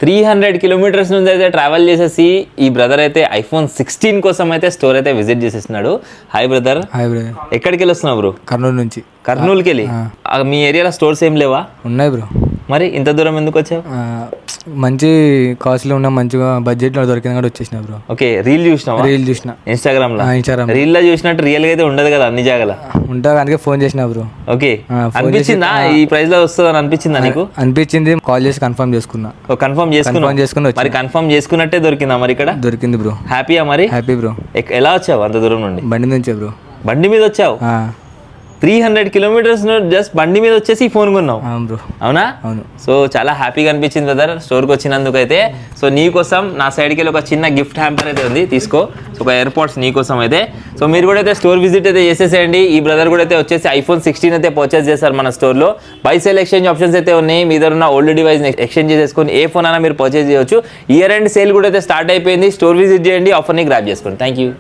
300 kilometres నుంచి అయితే travel చేసేసి ఈ బ్రదర్ అయితే iPhone 16 కోసం అయితే స్టోర్ అయితే విజిట్ చేసేస్తున్నాడు. Hi brother. Hi brother. ఎక్కడికి వెళ్ళి వస్తున్నావు బ్రో? కర్నూలు నుంచి. కర్నూలుకి వెళ్ళి? మీ ఏరియాలో స్టోర్స్ ఏం లేవా? ఉన్నాయి బ్రో. మరి ఇంత దూరం ఎందుకు వచ్చావు? మంచి కాస్ట్లో ఉన్న మంచిగా బడ్జెట్లో దొరికింది కూడా వచ్చేసిన బ్రో. ఓకే, రీల్ చూసినావా? రీల్ చూసిన ఇన్స్టాగ్రామ్ లో. రీల్ లో చూసినట్టు రియల్ గా అయితే ఉండదు కదా అన్ని జాగాల. ఉంటా, అందుకే ఫోన్ చేసిన బ్రో. ఓకే, అనిపించిందా ఈ ప్రైస్ లో వస్తుందని అనిపించిందా నీకు? అనిపించింది, కాల్ చేసి కన్ఫర్మ్ చేసుకున్నా. కన్ఫర్మ్ చేసుకుని మరి కన్ఫర్మ్ చేసుకున్నట్టే దొరికిందా మరి ఇక్కడ? దొరికింది బ్రో. హ్యాపీయా మరి? Happy bro. ఎలా వచ్చావు అంత దూరం నుండి? బండి నుంచే బ్రో. బండి మీద వచ్చావు? 300 కిలోమీటర్స్ జస్ట్ బండి మీద వచ్చేసి ఫోన్ కొన్నావు? బ్రో. అవునా? అవును. సో చాలా హ్యాపీగా అనిపించింది బ్రదర్ స్టోర్కి వచ్చినందుకు అయితే. సో నీ కోసం నా సైడ్కి వెళ్ళి ఒక చిన్న గిఫ్ట్ హ్యాంపర్ అయితే ఉంది, తీసుకో. సో ఒక ఎయిర్పోర్ట్స్ నీ కోసం అయితే. సో మీరు కూడా అయితే స్టోర్ విజిట్ అయితే చేసేసేయండి. ఈ బ్రదర్ కూడా అయితే వచ్చేసి iPhone 16 అయితే పర్చేస్ చేస్తారు మన స్టోర్లో. బై సేల్ ఎక్స్చేంజ్ ఆప్షన్స్ అయితే ఉన్నాయి. మీ దగ్గర ఉన్న ఓల్డ్ డివైస్ ఎక్స్చేంజ్ చేసుకొని ఏ ఫోన్ అయినా మీరు పర్చేస్ చేయొచ్చు. ఇయర్ ఎండ్ సేల్ కూడా అయితే స్టార్ట్ అయిపోయింది. స్టోర్ విజిట్ చేయండి, ఆఫర్ని గ్రాప్ చేసుకోండి. Thank you.